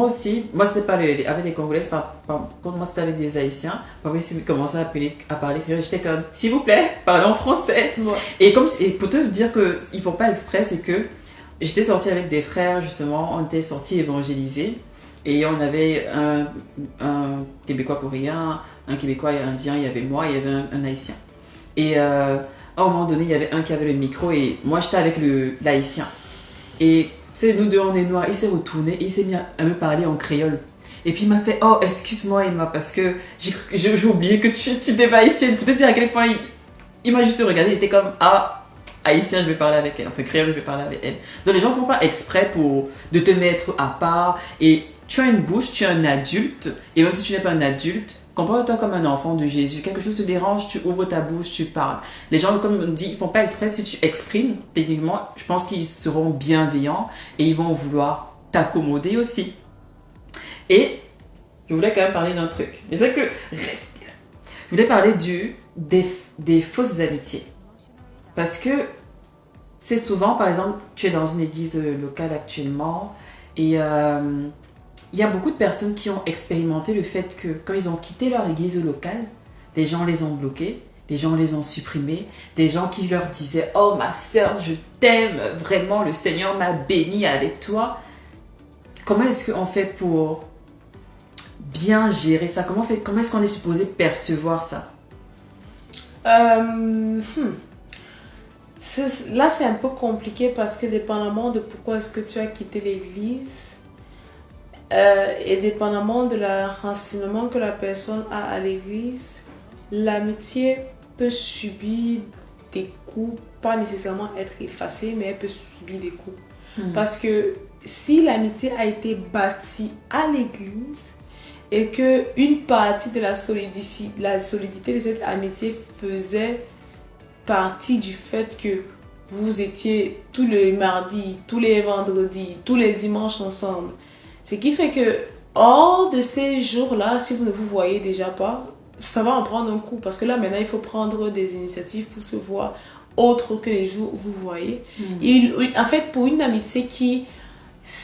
Speaker 3: aussi, c'était pas avec les Congolais, quand moi c'était avec des Haïtiens, parfois ils commençaient à parler créole, j'étais comme, s'il vous plaît, parlez en français. Ouais. Et pour te dire qu'ils font pas exprès, c'est que j'étais sortie avec des frères, justement, on était sortis évangéliser. Et on avait un Québécois coréen, un Québécois indien, il y avait moi, il y avait un Haïtien. Et à un moment donné, il y avait un qui avait le micro et moi j'étais avec l'Haïtien. Et c'est nous deux, on est noirs, il s'est retourné et il s'est mis à me parler en créole. Et puis il m'a fait, oh excuse-moi Emma, parce que j'ai oublié que tu n'étais pas haïtienne. Pour te dire à quel point il m'a juste regardé, il était comme, ah, haïtien, je vais parler avec elle. Enfin, créole, je vais parler avec elle. Donc les gens ne font pas exprès de te mettre à part. Et tu as une bouche, tu es un adulte. Et même si tu n'es pas un adulte, comporte-toi comme un enfant de Jésus. Quelque chose te dérange, tu ouvres ta bouche, tu parles. Les gens, comme on dit, ils ne font pas exprès. Si tu exprimes, techniquement, je pense qu'ils seront bienveillants et ils vont vouloir t'accommoder aussi. Et je voulais quand même parler d'un truc. Je sais que restez là. Je voulais parler des fausses amitiés. Parce que c'est souvent, par exemple, tu es dans une église locale actuellement et il y a beaucoup de personnes qui ont expérimenté le fait que quand ils ont quitté leur église locale, les gens les ont bloqués, les gens les ont supprimés, des gens qui leur disaient « Oh ma sœur, je t'aime, vraiment, le Seigneur m'a béni avec toi ». comment est-ce qu'on fait pour bien gérer ça? Comment est-ce qu'on est supposé percevoir ça?
Speaker 4: Là, c'est un peu compliqué parce que dépendamment de pourquoi est-ce que tu as quitté l'église et dépendamment de la renseignement que la personne a à l'église, l'amitié peut subir des coups, pas nécessairement être effacée, mais elle peut subir des coups. Parce que si l'amitié a été bâtie à l'église et que une partie de la solidité de cette amitié faisait partie du fait que vous étiez tous les mardis, tous les vendredis, tous les dimanches ensemble, ce qui fait que hors de ces jours-là, si vous ne vous voyez déjà pas, ça va en prendre un coup parce que là maintenant il faut prendre des initiatives pour se voir autre que les jours où vous voyez. En fait, pour une amitié qui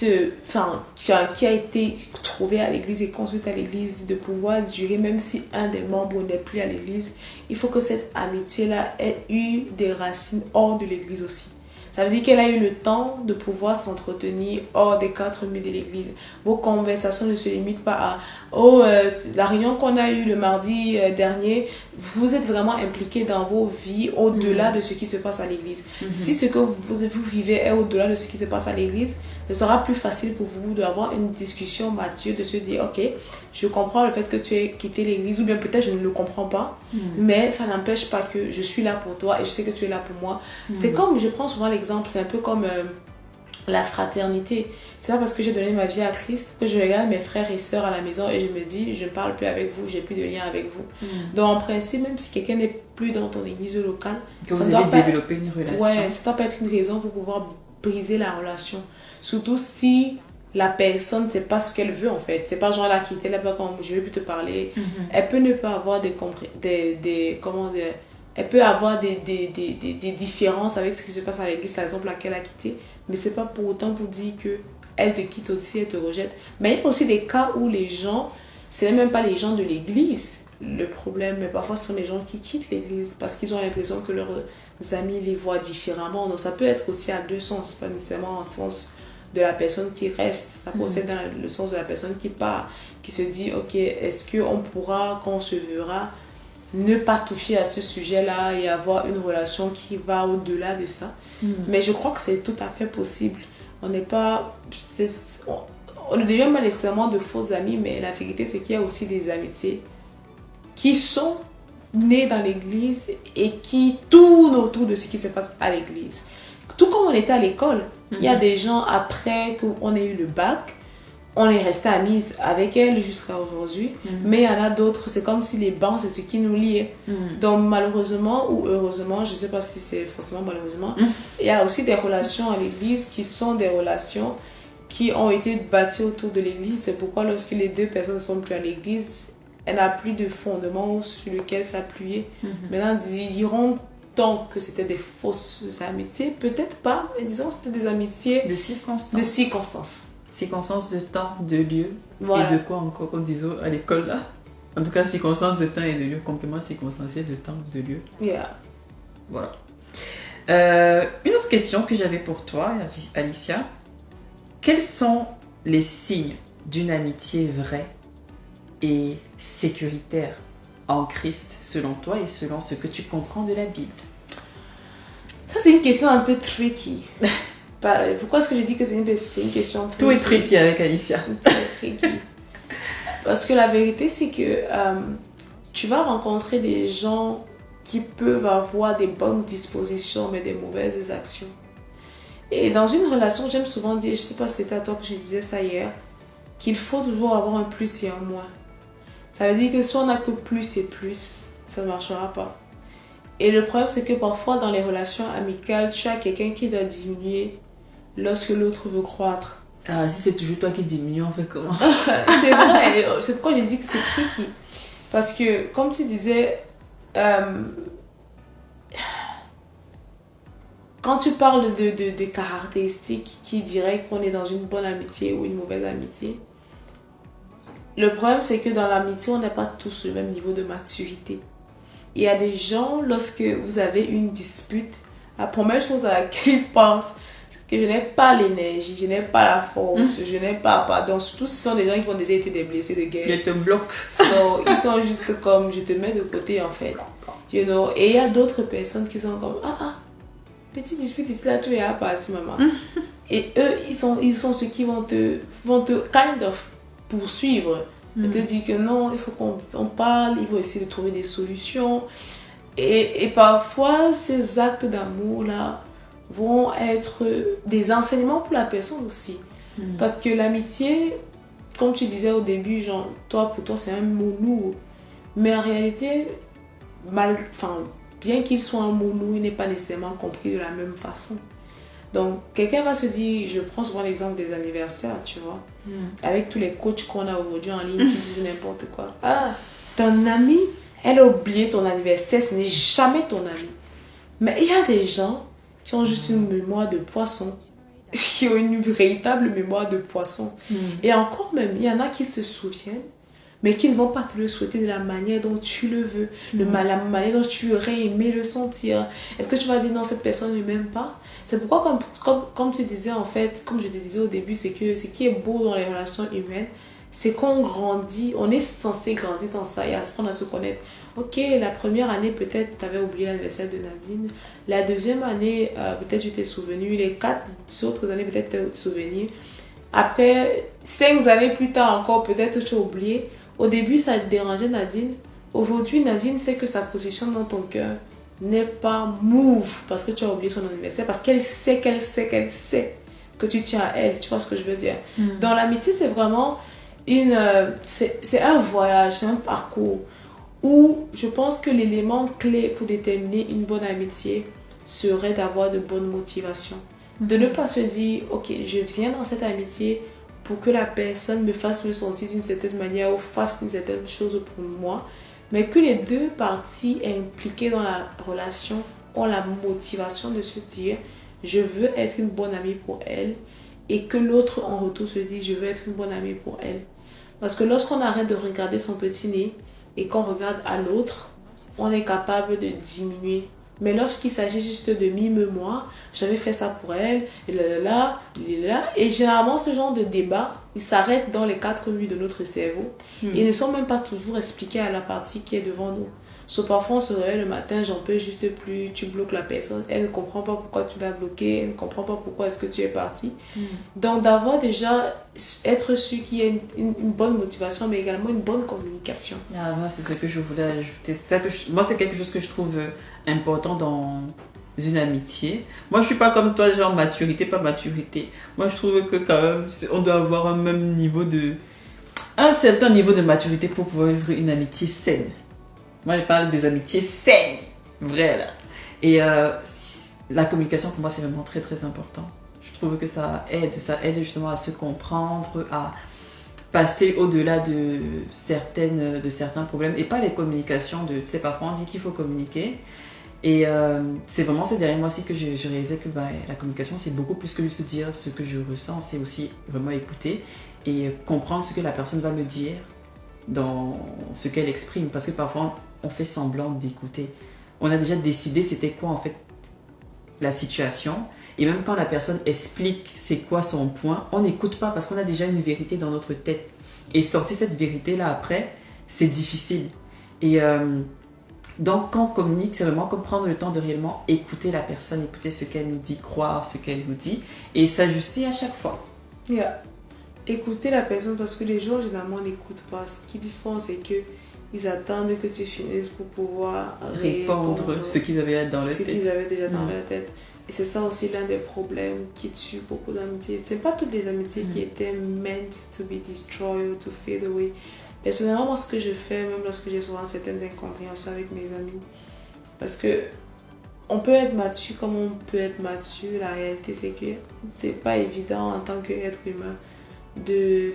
Speaker 4: a été trouvée à l'église et construite à l'église, de pouvoir durer même si un des membres n'est plus à l'église, il faut que cette amitié-là ait eu des racines hors de l'église aussi. Ça veut dire qu'elle a eu le temps de pouvoir s'entretenir hors des 4 murs de l'église. Vos conversations ne se limitent pas à la réunion qu'on a eue le mardi dernier. Vous êtes vraiment impliqués dans vos vies au-delà de ce qui se passe à l'église. Si ce que vous vivez est au-delà de ce qui se passe à l'église, ce sera plus facile pour vous d'avoir une discussion mature, de se dire ok, je comprends le fait que tu aies quitté l'église, ou bien peut-être je ne le comprends pas, mais ça n'empêche pas que je suis là pour toi et je sais que tu es là pour moi. C'est comme, je prends souvent l'exemple, c'est un peu comme la fraternité. C'est pas parce que j'ai donné ma vie à Christ que je regarde mes frères et sœurs à la maison et je me dis je ne parle plus avec vous, j'ai plus de lien avec vous. Donc en principe, même si quelqu'un n'est plus dans ton église locale,
Speaker 3: que vous avez développé une relation.
Speaker 4: Ouais, ça peut être une raison pour pouvoir briser la relation. Surtout si la personne ne sait pas ce qu'elle veut en fait. C'est pas genre la quitter là, comme je veux plus te parler. Elle peut ne pas avoir elle peut avoir des différences avec ce qui se passe à l'église, par exemple laquelle elle a quitté, mais c'est pas pour autant pour dire que elle te quitte aussi, elle te rejette. Mais il y a aussi des cas où les gens, c'est même pas les gens de l'église le problème, mais parfois ce sont les gens qui quittent l'église parce qu'ils ont l'impression que leurs amis les voient différemment. Donc ça peut être aussi à deux sens, pas nécessairement en sens de la personne qui reste, ça peut aussi être dans le sens de la personne qui part, qui se dit ok, est-ce qu'on pourra, quand on se verra, ne pas toucher à ce sujet-là et avoir une relation qui va au-delà de ça. Mais je crois que c'est tout à fait possible. On n'est pas... on ne devient pas nécessairement de faux amis, mais la vérité c'est qu'il y a aussi des amitiés qui sont nées dans l'église et qui tournent autour de ce qui se passe à l'église. Tout comme on était à l'école, il y a des gens après qu'on ait eu le bac, on est resté amis avec elle jusqu'à aujourd'hui, mais il y en a d'autres, c'est comme si les bancs, c'est ce qui nous liait. Donc malheureusement ou heureusement, je ne sais pas si c'est forcément malheureusement, il y a aussi des relations à l'église qui sont des relations qui ont été bâties autour de l'église. C'est pourquoi lorsque les deux personnes ne sont plus à l'église, elle n'a plus de fondement sur lequel s'appuyer. Maintenant, diront donc que c'était des fausses amitiés, peut-être pas, mais disons que c'était des amitiés
Speaker 3: de circonstances. Circonstances de temps, de lieu, voilà. Et de quoi encore, comme disons à l'école là. En tout cas, circonstances de temps et de lieu, complément circonstanciel de temps, de lieu. Voilà. Une autre question que j'avais pour toi, Alicia. Quels sont les signes d'une amitié vraie et sécuritaire en Christ, selon toi et selon ce que tu comprends de la Bible?
Speaker 4: Ça, c'est une question un peu tricky. Pourquoi est-ce que je dis que c'est une question tricky?
Speaker 3: Tout est tricky avec Alicia.
Speaker 4: Tricky. Parce que la vérité, c'est que tu vas rencontrer des gens qui peuvent avoir des bonnes dispositions, mais des mauvaises actions. Et dans une relation, j'aime souvent dire, je ne sais pas si c'était à toi que je disais ça hier, qu'il faut toujours avoir un plus et un moins. Ça veut dire que si on n'a que plus et plus, ça ne marchera pas. Et le problème, c'est que parfois, dans les relations amicales, tu as quelqu'un qui doit diminuer lorsque l'autre veut croître.
Speaker 3: Ah, si c'est toujours toi qui diminue, on fait comment?
Speaker 4: C'est vrai, c'est pourquoi j'ai dit que c'est tricky. Parce que, comme tu disais, quand tu parles de caractéristiques qui diraient qu'on est dans une bonne amitié ou une mauvaise amitié, le problème, c'est que dans l'amitié, on n'a pas tous le même niveau de maturité. Il y a des gens, lorsque vous avez une dispute, la première chose à laquelle ils pensent, que je n'ai pas l'énergie, je n'ai pas la force, je n'ai pas, pardon, surtout ce sont des gens qui ont déjà été des blessés de guerre.
Speaker 3: Ils te bloquent.
Speaker 4: So, ils sont juste comme, je te mets de côté en fait, you know. Et il y a d'autres personnes qui sont comme, petite dispute ici là, tu es à partir maman. Et eux, ils sont ceux qui vont te kind of poursuivre. Ils te disent que non, il faut qu'on parle, ils vont essayer de trouver des solutions. Et parfois, ces actes d'amour-là vont être des enseignements pour la personne aussi. Parce que l'amitié, comme tu disais au début, genre, pour toi, c'est un mot lourd. Mais en réalité, bien qu'il soit un mot lourd, il n'est pas nécessairement compris de la même façon. Donc, quelqu'un va se dire, je prends souvent l'exemple des anniversaires, tu vois, avec tous les coachs qu'on a aujourd'hui en ligne qui disent n'importe quoi. Ton ami, elle a oublié ton anniversaire, ce n'est jamais ton ami. Mais il y a des gens qui ont juste une mémoire de poisson, qui ont une véritable mémoire de poisson. Et encore même, il y en a qui se souviennent, mais qui ne vont pas te le souhaiter de la manière dont tu le veux, la manière dont tu aurais aimé le sentir. Est-ce que tu vas dire non, cette personne ne m'aime pas? C'est pourquoi, comme tu disais en fait, comme je te disais au début, c'est que ce qui est beau dans les relations humaines, c'est qu'on grandit, on est censé grandir dans ça et apprendre à se connaître. Ok, la première année, peut-être, tu avais oublié l'anniversaire de Nadine. La deuxième année, peut-être tu t'es souvenu. Les 4 autres années, peut-être tu t'es souvenu. Après, 5 années plus tard encore, peut-être tu as oublié. Au début, ça te dérangeait Nadine. Aujourd'hui, Nadine sait que sa position dans ton cœur n'est pas move parce que tu as oublié son anniversaire. Parce qu'elle sait que tu tiens à elle. Tu vois ce que je veux dire? Dans l'amitié, c'est vraiment c'est un voyage, c'est un parcours où je pense que l'élément clé pour déterminer une bonne amitié serait d'avoir de bonnes motivations. De ne pas se dire, ok, je viens dans cette amitié pour que la personne me fasse me sentir d'une certaine manière ou fasse une certaine chose pour moi, mais que les deux parties impliquées dans la relation ont la motivation de se dire, je veux être une bonne amie pour elle, et que l'autre en retour se dise, je veux être une bonne amie pour elle. Parce que lorsqu'on arrête de regarder son petit nez et qu'on regarde à l'autre, on est capable de diminuer. Mais lorsqu'il s'agit juste de mime-moi, j'avais fait ça pour elle, et là. Et généralement, ce genre de débat, il s'arrête dans les 4 murs de notre cerveau. Et ne sont même pas toujours expliqués à la partie qui est devant nous. So, parfois, on se réveille le matin, j'en peux juste plus, tu bloques la personne. Elle ne comprend pas pourquoi tu l'as bloquée, elle ne comprend pas pourquoi est-ce que tu es parti. Donc, d'avoir déjà, être sûr qu'il y ait une bonne motivation, mais également une bonne communication.
Speaker 3: Moi, c'est ce que je voulais ajouter. Moi, c'est quelque chose que je trouve important dans une amitié. Moi, je suis pas comme toi, genre maturité, pas maturité. Moi, je trouve que quand même, on doit avoir un certain niveau de maturité pour pouvoir vivre une amitié saine. Moi, je parle des amitiés saines, vraies, là. Et la communication, pour moi, c'est vraiment très, très important. Je trouve que ça aide justement à se comprendre, à passer au-delà de certains problèmes. Et pas les communications tu sais, parfois on dit qu'il faut communiquer. Et c'est vraiment ces derniers mois-ci que j'ai réalisé que la communication, c'est beaucoup plus que juste dire ce que je ressens. C'est aussi vraiment écouter et comprendre ce que la personne va me dire dans ce qu'elle exprime. Parce que parfois, on fait semblant d'écouter. On a déjà décidé c'était quoi en fait la situation. Et même quand la personne explique c'est quoi son point, on n'écoute pas parce qu'on a déjà une vérité dans notre tête. Et sortir cette vérité-là après, c'est difficile. Et donc quand on communique, c'est vraiment comme prendre le temps de réellement écouter la personne, écouter ce qu'elle nous dit, croire ce qu'elle nous dit et s'ajuster à chaque fois.
Speaker 4: Écouter la personne parce que les gens généralement n'écoutent pas. Ce qu'ils font, c'est que ils attendent que tu finisses pour pouvoir
Speaker 3: répondre ce qu'ils avaient dans leur tête.
Speaker 4: Ce qu'ils avaient déjà dans leur tête. Et c'est ça aussi l'un des problèmes qui tue beaucoup d'amitiés. C'est pas toutes les amitiés qui étaient meant to be destroyed or to fade away. Personnellement, moi, ce que je fais, même lorsque j'ai souvent certaines incompréhensions avec mes amis, parce que on peut être mature comme on peut être mature. La réalité, c'est que c'est pas évident en tant qu'être humain de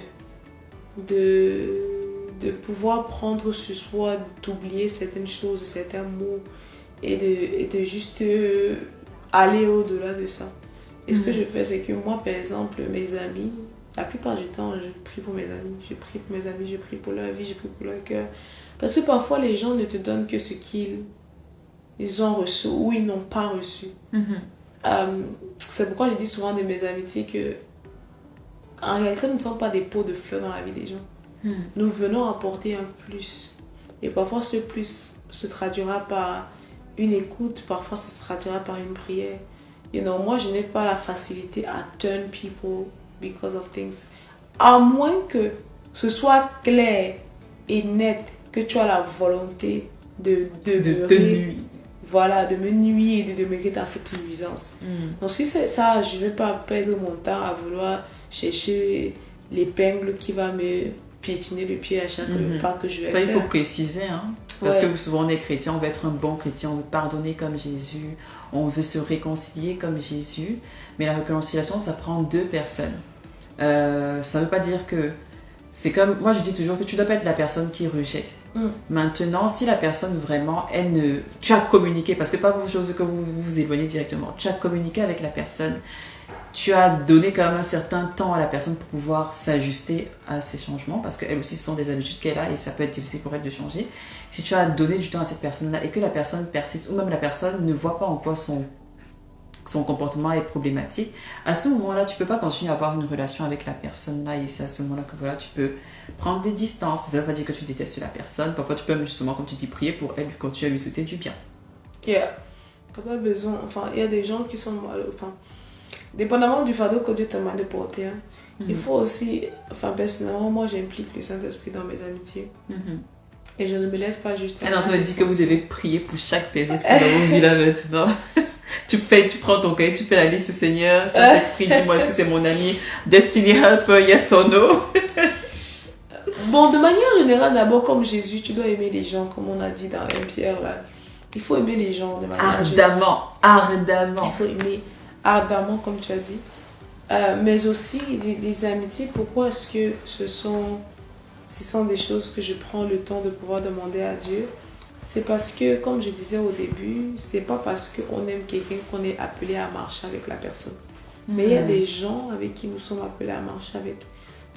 Speaker 4: pouvoir prendre sur soi, d'oublier certaines choses, certains mots et de juste aller au-delà de ça. Et ce que je fais, c'est que moi, par exemple, mes amis, la plupart du temps, je prie pour mes amis. Je prie pour mes amis, je prie pour leur vie, je prie pour leur cœur. Parce que parfois, les gens ne te donnent que ce qu'ils ont reçu ou ils n'ont pas reçu. c'est pourquoi je dis souvent de mes amitiés que en réalité, nous ne sommes pas des pots de fleurs dans la vie des gens. Nous venons apporter un plus. Et parfois, ce plus se traduira par une écoute, parfois ce se traduira par une prière. Moi, je n'ai pas la facilité à turn people because of things. À moins que ce soit clair et net, que tu as la volonté de me nuire et de demeurer dans cette nuisance. Donc si c'est ça, je ne vais pas perdre mon temps à vouloir chercher l'épingle qui va me piétiner le pied à chaque pas que je vais faire.
Speaker 3: Il faut préciser, parce que souvent on est chrétien, on veut être un bon chrétien, on veut pardonner comme Jésus, on veut se réconcilier comme Jésus, mais la réconciliation, ça prend 2 personnes. Ça ne veut pas dire que... C'est comme... Moi, je dis toujours que tu ne dois pas être la personne qui rejette. Maintenant, si la personne vraiment, tu as communiqué, parce que pas quelque chose que vous vous éloignez directement, tu as communiqué avec la personne, tu as donné quand même un certain temps à la personne pour pouvoir s'ajuster à ces changements, parce qu'elle aussi, ce sont des habitudes qu'elle a et ça peut être difficile pour elle de changer. Si tu as donné du temps à cette personne-là et que la personne persiste, ou même la personne ne voit pas en quoi son comportement est problématique, à ce moment-là, tu ne peux pas continuer à avoir une relation avec la personne-là et c'est à ce moment-là que tu peux prendre des distances. Ça ne veut pas dire que tu détestes la personne. Parfois, tu peux même justement, comme tu dis, prier pour elle, continuer à lui souhaiter du bien.
Speaker 4: Yeah. T'as pas besoin... il y a des gens qui sont... dépendamment du fardeau que Dieu t'a demandé de porter, il faut aussi... personnellement, moi, j'implique le Saint-Esprit dans mes amitiés. Et je ne me laisse pas juste...
Speaker 3: Elle est en train de dire que vous devez prier pour chaque personne qui est dans vos vies là maintenant. Tu prends ton cahier, tu fais la liste, Seigneur, Saint-Esprit, dis-moi, est-ce que c'est mon ami Destiny Helper, yes or no?
Speaker 4: Bon, de manière générale, d'abord, comme Jésus, tu dois aimer les gens, comme on a dit dans 1 Pierre, là. Il faut aimer les gens de manière générale.
Speaker 3: Ardemment.
Speaker 4: Il faut aimer ardemment, comme tu as dit. Mais aussi, les amitiés, pourquoi est-ce que ce sont des choses que je prends le temps de pouvoir demander à Dieu? C'est parce que, comme je disais au début, c'est pas parce qu'on aime quelqu'un qu'on est appelé à marcher avec la personne. Mais il y a des gens avec qui nous sommes appelés à marcher avec.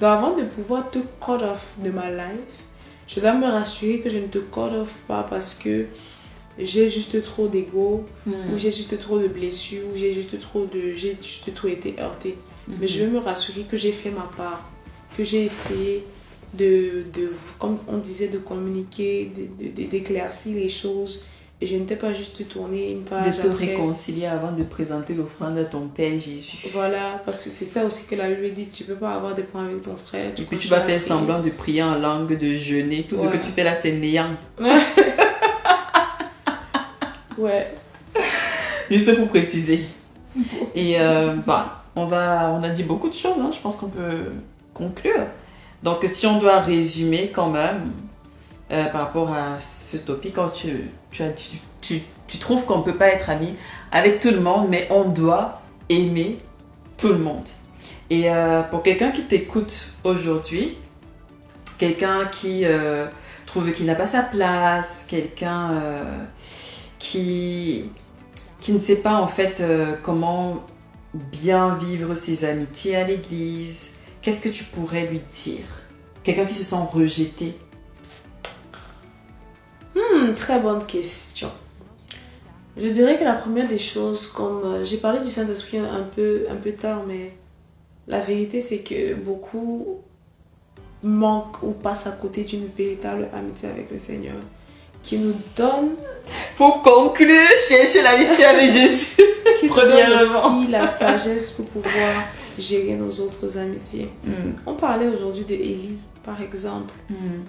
Speaker 4: Donc avant de pouvoir te cut off de ma life, je dois me rassurer que je ne te cut off pas parce que j'ai juste trop d'ego, ou j'ai juste trop de blessures, ou j'ai juste trop été heurtée. Mais je veux me rassurer que j'ai fait ma part, que j'ai essayé comme on disait, de communiquer, d'éclaircir les choses. Et je n'étais pas juste tourner une page.
Speaker 3: De te réconcilier avant de présenter l'offrande à ton Père Jésus.
Speaker 4: Voilà, parce que c'est ça aussi que la Bible dit, tu ne peux pas avoir des points avec ton frère.
Speaker 3: Et puis tu vas faire semblant de prier en langue, de jeûner. Tout ce que tu fais là, c'est néant.
Speaker 4: Ouais.
Speaker 3: Juste pour préciser. Et on a dit beaucoup de choses, je pense qu'on peut conclure. Donc, si on doit résumer quand même par rapport à ce topic, quand tu trouves qu'on ne peut pas être ami avec tout le monde, mais on doit aimer tout le monde. Et pour quelqu'un qui t'écoute aujourd'hui, quelqu'un qui trouve qu'il n'a pas sa place, quelqu'un qui ne sait pas en fait comment bien vivre ses amitiés à l'église, qu'est-ce que tu pourrais lui dire? Quelqu'un qui se sent rejeté.
Speaker 4: Très bonne question. Je dirais que la première des choses, comme j'ai parlé du Saint-Esprit un peu tard, mais la vérité c'est que beaucoup manquent ou passent à côté d'une véritable amitié avec le Seigneur qui nous donne...
Speaker 3: Pour conclure, chercher l'amitié avec Jésus.
Speaker 4: Qui nous donne aussi la sagesse pour pouvoir gérer nos autres amitiés. On parlait aujourd'hui de Élie, par exemple,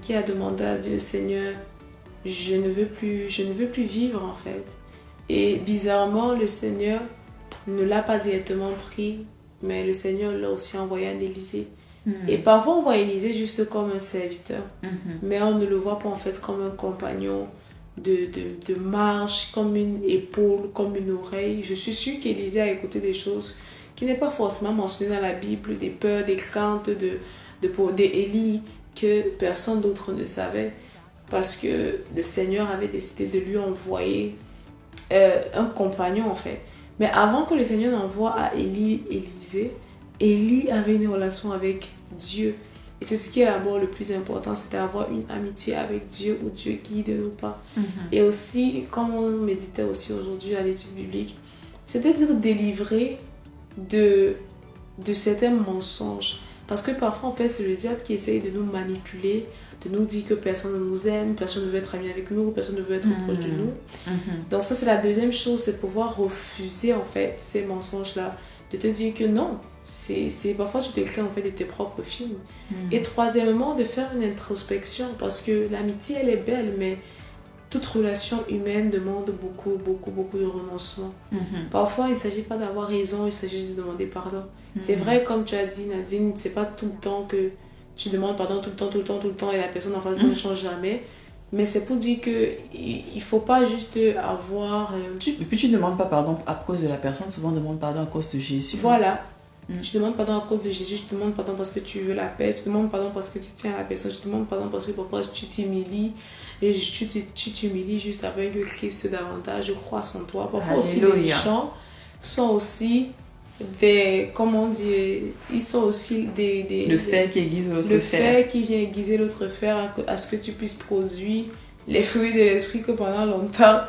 Speaker 4: qui a demandé à Dieu, Seigneur, je ne veux plus vivre en fait. Et bizarrement, le Seigneur ne l'a pas directement pris, mais le Seigneur l'a aussi envoyé en Élisée. Et parfois, on voit Élisée juste comme un serviteur, mais on ne le voit pas en fait comme un compagnon de marche, comme une épaule, comme une oreille. Je suis sûre qu'Élisée a écouté des choses qui n'est pas forcément mentionnées dans la Bible, des peurs, des craintes d'Élie que personne d'autre ne savait, parce que le Seigneur avait décidé de lui envoyer un compagnon en fait. Mais avant que le Seigneur n'envoie à Élisée, Élie avait une relation avec Dieu. Et c'est ce qui est d'abord le plus important, c'est d'avoir une amitié avec Dieu où Dieu guide nos pas. Et aussi, comme on méditait aussi aujourd'hui à l'étude biblique, c'est-à-dire délivrer de certains mensonges. Parce que parfois, en fait, c'est le diable qui essaye de nous manipuler, de nous dire que personne ne nous aime, personne ne veut être ami avec nous, personne ne veut être proche de nous. Donc ça, c'est la deuxième chose, c'est pouvoir refuser, en fait, ces mensonges-là. De te dire que non, c'est parfois tu te crées, en fait, de tes propres films. Et troisièmement, de faire une introspection, parce que l'amitié, elle est belle, mais toute relation humaine demande beaucoup de renoncement. Parfois, il ne s'agit pas d'avoir raison, il s'agit juste de demander pardon. C'est vrai, comme tu as dit, Nadine, c'est pas tout le temps que tu demandes pardon tout le temps et la personne en face ne change jamais. Mais c'est pour dire qu'il ne faut pas juste avoir...
Speaker 3: Et puis tu ne demandes pas pardon à cause de la personne, souvent on demande pardon à cause de Jésus.
Speaker 4: Voilà. Tu demandes pardon à cause de Jésus, tu demandes pardon parce que tu veux la paix, tu demandes pardon parce que tu tiens à la personne, tu demandes pardon parce que parfois tu t'humilies et tu t'humilies juste avec le Christ davantage, je crois en toi. Parfois aussi les gens sont aussi des, comment dire, ils sont aussi
Speaker 3: le fait qui aiguise l'autre fer.
Speaker 4: Le fait qui vient aiguiser l'autre fer à ce que tu puisses produire les fruits de l'esprit que pendant longtemps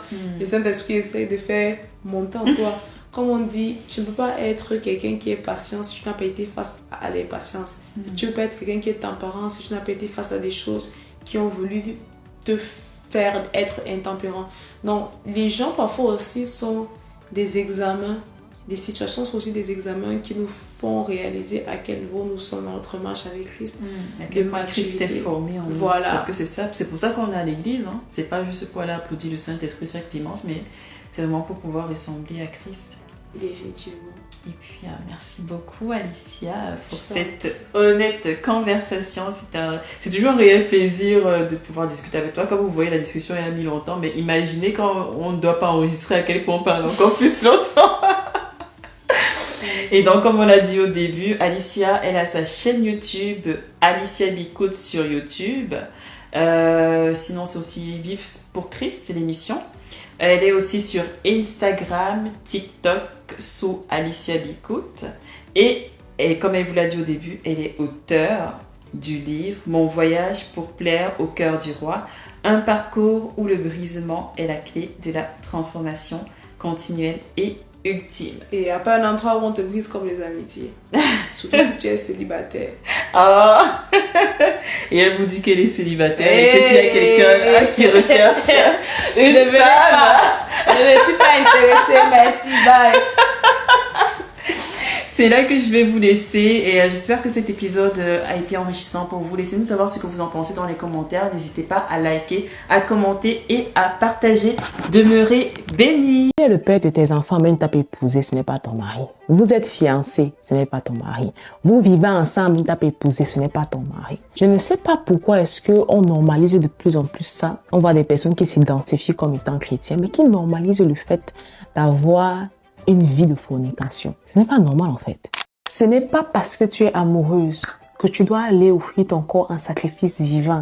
Speaker 4: le Saint-Esprit essaie de faire monter en toi. Comme on dit, tu ne peux pas être quelqu'un qui est patient si tu n'as pas été face à l'impatience. Tu ne peux pas être quelqu'un qui est tempérant si tu n'as pas été face à des choses qui ont voulu te faire être intempérant. Donc, les gens parfois aussi sont des examens. Les situations sont aussi des examens qui nous font réaliser à quel niveau nous sommes dans notre marche avec Christ.
Speaker 3: À quel point Christ est formé en nous.
Speaker 4: Voilà.
Speaker 3: Parce que c'est ça, c'est pour ça qu'on est à l'église. Hein. C'est pas juste pour aller applaudir le Saint-Esprit chaque dimanche, mais c'est vraiment pour pouvoir ressembler à Christ.
Speaker 4: Définitivement.
Speaker 3: Et puis, merci beaucoup Alicia pour cette honnête conversation. C'est toujours un réel plaisir de pouvoir discuter avec toi. Comme vous voyez, la discussion elle a mis longtemps, mais imaginez quand on ne doit pas enregistrer à quel point on parle encore plus longtemps. Et donc, comme on l'a dit au début, Alicia, elle a sa chaîne YouTube, Alicia Bikout sur YouTube. Sinon, c'est aussi Vive pour Christ, l'émission. Elle est aussi sur Instagram, TikTok, sous Alicia Bikout. Et comme elle vous l'a dit au début, elle est auteure du livre Mon voyage pour plaire au cœur du roi. Un parcours où le brisement est la clé de la transformation continuelle et ultime.
Speaker 4: Et il n'y a pas un endroit où on te brise comme les amitiés. Surtout si tu es célibataire.
Speaker 3: Ah. Et elle vous dit qu'elle est célibataire et que s'il y a quelqu'un qui recherche une femme.
Speaker 4: Je ne suis pas intéressée, merci, bye.
Speaker 3: C'est là que je vais vous laisser et j'espère que cet épisode a été enrichissant pour vous. Laissez-nous savoir ce que vous en pensez dans les commentaires. N'hésitez pas à liker, à commenter et à partager. Demeurez bénis.
Speaker 5: Tu es le père de tes enfants, mais ne t'as pas épousé, ce n'est pas ton mari. Vous êtes fiancés, ce n'est pas ton mari. Vous vivez ensemble, ne t'as pas épousé, ce n'est pas ton mari. Je ne sais pas pourquoi est-ce qu'on normalise de plus en plus ça. On voit des personnes qui s'identifient comme étant chrétiens, mais qui normalisent le fait d'avoir une vie de fornication. Ce n'est pas normal en fait. Ce n'est pas parce que tu es amoureuse que tu dois aller offrir ton corps en sacrifice vivant.